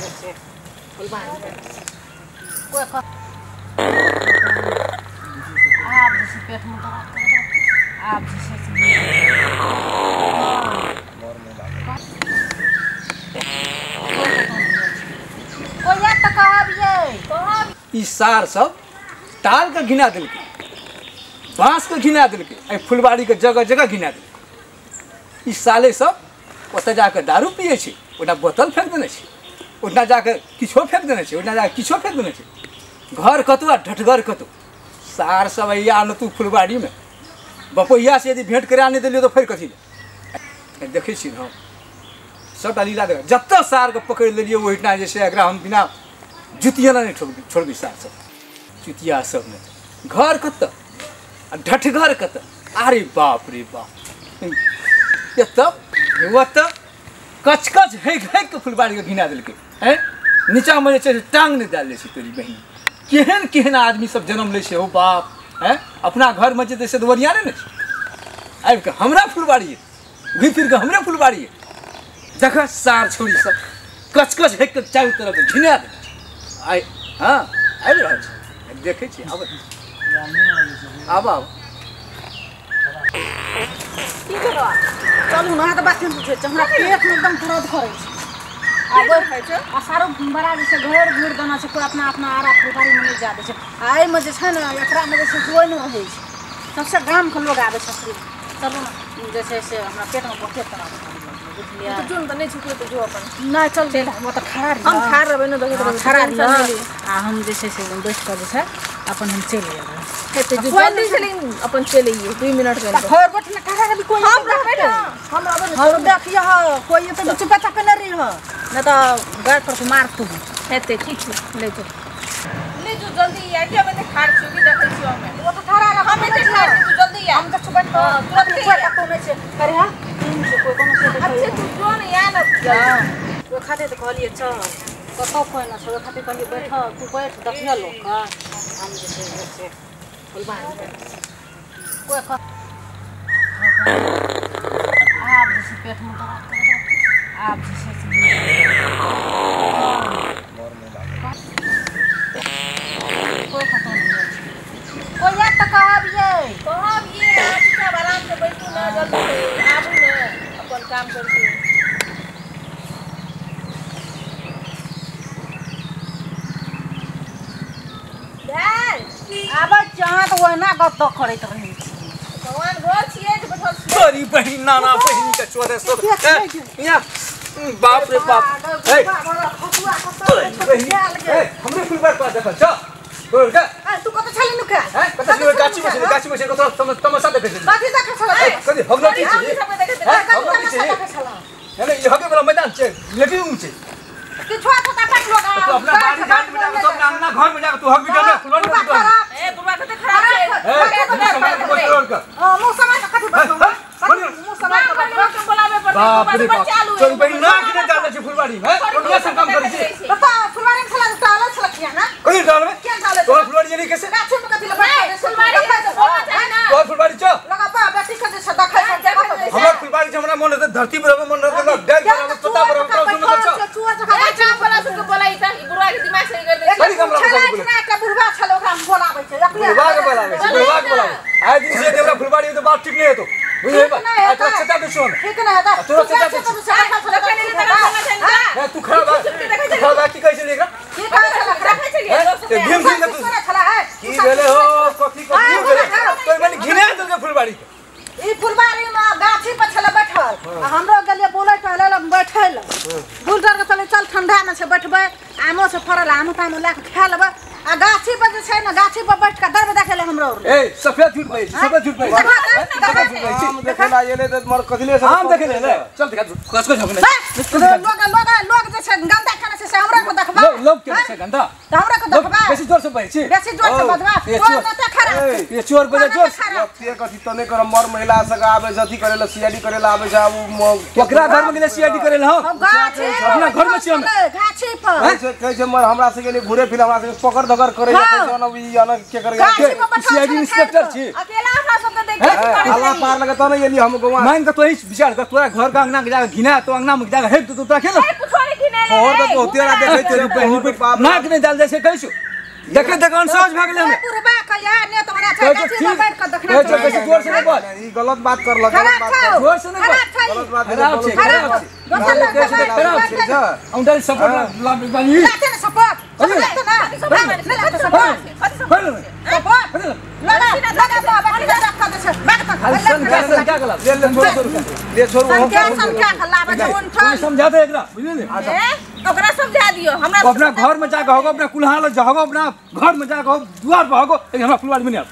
कोई आप जैसे पेट में दर्द कर आप जैसे कोई याद तक ई सार सब ताल का घिना दिल के बांस के घिना दिल के फुलबाड़ी के जगह जगह घिना दिल ई साले सब ओतऽ जाकर दारू पिए छै ओना बोतल फेंक देने छै ओना जाकर किछो फेंक देने छै ओना जाकर किछो फेंक देने छै घर कतौ आ ढटगर कतौ सार सब अइया न तू फुलबाड़ी में बपोइया से यदि भेंट करा नहीं दिलियो तो फिर कथी देखै छी हम सबटा लीला देख जत्ता सार के पकड़ लेलिए ओहिठना जे छै एकरा हम बिना जुतिया नहीं छोड़ दी सार सब जुतिया सब ने घर कत ढटघर कत अरे बाप रे बाप ये तब कच कच हेक के फुलबाड़ी के घिना दिल के हैं नीचा में जे टांग नहीं डाल छै तोरी बहन केहन केहन आदमी सब जन्म ले छै हो बाप हैं अपना घर में जे से दवरिया नहीं आबि के हमरा फुलबाड़ी घुमि फिर के हमरे फुलबाड़ी देख सार छोड़ी सब कच कच हेक के चारों तरफ घिना दे आइ हाँ आबि रहल छै देखै छी आब की करबा चलू ना तो बात पूछे हमरा पेट में एकदम दर्द करे छै आबै है छै आ सारो बड़ा जैसे घर घूर देना छै कोई अपना अपना आरा फुलबाड़ी में नहीं जा दे छै आइ में जे छै ना एकरा में जैसे कोई नहीं रहे छै सबसे गाम के लोग आबै छै चलू ना जैसे से हमरा पेट में बहुते तरह तो जोन त नहीं छुकले तो जो अपन ना चल वो तो खड़ा हम खा रहबे न देखो तो खड़ा आ हम जैसे से बैठ कर जैसे अपन हम चले जाबे हेते जो जल्दी चली अपन चले 2 मिनट के अंदर घर बैठ में खड़ा भी कोई हम रहबे ना हम देखिए कोई तो चुप चाप न रही हो न तो गाड़ पर से मार तू हेते ठीक छै ले जो जल्दी आ जे बने खाड़ छी की देखै छी हमें वो तो खड़ा रह हमें तो खाड़ तू जल्दी आ हम तो चुप तुरंत कोई तो नहीं छै करे हां कोई कोनो से अच्छा तू जो न या न वो खाते तो कहलिए चल कतो कोई ना सब खाते कहलिए बैठ तू बैठ देखिए लोग का हम जैसे फुलबाड़ी कोई आप जैसे पेट में दर्द कर आप जैसे कोई खतरा नहीं कोई याद तक अब ये आप सब आराम से बैठो ना जल्दी आबू ना अपन काम करके आब जहाँ तो ओना गप तो करैत रहै छी भगवान घर छियै जे बैठल छी तोरी बहिन नाना बहिन के चोरे सब यहाँ बाप रे बाप ए हमरे फुलबाड़ी पास देखल छ तोर का तू कत छली नुका हैं कत छली गाछी में से कत तमाशा देखै छी कथि देखै छला कथि भगलो की छी भगलो की छी हेले ई हगे वाला मैदान छै लेकिन छै कि छोटा छोटा पाट लोग तो अपना बाड़ी घाट में जाके सब अंगना घर में जाके तू हग भी जाने फुलबाड़ी में ए बुढ़वा कते खराब छै मुंह समाज कथि बस मुंह समाज बोलावे पर चालू है चल बहिन ना किने डाल छै फुलबाड़ी में कोनिया से काम करै छी बता फुलबाड़ी में छला डाल छला किया ना कोई डाल में क्या डाल तो फुलबाड़ी नहीं कैसे गाछ में कथि लगा फुलबाड़ी है तो बोलना चाहिए ना तो फुलबाड़ी छ लगा पा बेटी के से देखै हमरा फुलबाड़ी से हमरा मन धरती पर मन रहते ना डेग बराबर पता बराबर सुन कर काम बोला सुन के बोलाई त ई बुढ़वा के दिमाग सही कर दे सही काम बोला के बुढ़वा छलो ओकरा बोलाबै छै बुढ़वा के बोलाबै आइ दिन से देवरा फुलबाड़ी में तो बात ठीक नहीं है तो बुझे बा आ तो सटा दे सुन ठीक नहीं है तो सटा दे तू खड़ा की कहै छै एकरा की कहै छै रखै छै लोग सब घिन घिन तू छला है की भेले हो कथि भेले तोय माने घिने दल के फुलबाड़ी ई फुलबाड़ी में गाछी पर छले बैठल हमरो गलिए बोलै टहले बैठल गुलजार के चले चल ठंडा में से बैठबे आमो से फरल आम ताम ला के खा लेबे आ गाछी पर जे छै ना गाछी पर बैठ के दर्द देखेले हमरो ए सफेद झूठ भाई हम देखेला येले त मर कथिले से हम देखेले ले चल देखा कसको झगने लोग जे छै गंदा करे से हमरा को देखबा लोग के छै गंदा त हमरा को देखबा बेसी जोर से भाई छी बेसी जोर से बजबा चोर त खरा ये चोर बजे जोर ये कथि त नै कर मर महिला सगा आबे जथि करेला सीआईडी करेला आबे जा ओकरा घर में गेले सीआईडी करेला हम गाछी अपना घर में छी हम गाछी पर कहै छै मर हमरा से गेले घुरे फिर हमरा से पकड़ धकर करे जन ई अन के कर सीआईडी इंस्पेक्टर छी अकेला हमरा सब के देख अल्लाह पार लगे त नै एली हम गोवा मान के तो ही विचार कर तोरा घर का अंगना के जाके घिना तो अंगना में जाके हेब तो तोरा खेल कुछ नहीं घिने फोहर तो होतिया देखे तेरे पे बाप नाक नहीं डाल जैसे कैसो देखे देखन समझ भाग ले पुरबा कया ने तोरा छै कथि में बैठ के देखना कैसो कैसो जोर से नहीं बोल ई गलत बात कर लग गलत बात जोर से नहीं बोल गलत बात खराब छे खराब छे अंदर सपोर्ट ला बानी लाते ना सपोर्ट सपोर्ट ना सपोर्ट समझा दे एकरा बुझलिए ओकरा समझा दियो हमरा अपना घर में जाके होगो अपना कुल्हा ल जागो अपना घर में जाके दुआर पर होगो हमरा फुलवारी में नहीं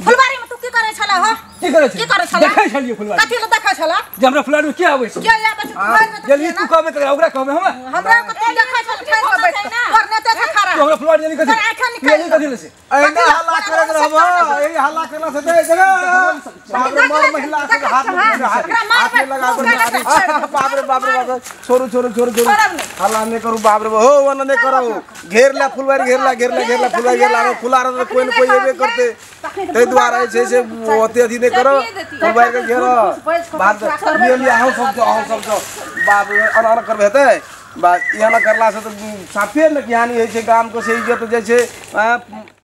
फुलवारी में तू की करे छला हो की करे छला देखे छलिए फुलवारी कथि ल देखै छला जे हमरा फुलवारी में के आबै छै के आबै छै घर में जल्दी तू कहबे त ओकरा कहबे हमरा को तू देखै छल ठाड़ के बैठ करने ते खरा तू हमरा फुलवारी नहीं कथि नहीं कथि से एना हल्ला करे रहबो ए हल्ला करला से दे जगह बाप रे मार महिला के हाथ में लगा दो बाप रे बाप छोरू छोरू छोरू छोरू हल्ला नहीं करू बाप रे हो वन नहीं करो घेर ला फुलवारी घेर ला फुलवारी घेर ला खुला रह कोई न कोई एबे करते ते द्वारा से होते अथी नहीं करो फुलवारी के घेरो बात ये लिया हो सब बाप रे अन करबे हेते बा यहाँ करला से तो साफे न ज्ञानी है गाम को से इज्जत जैसे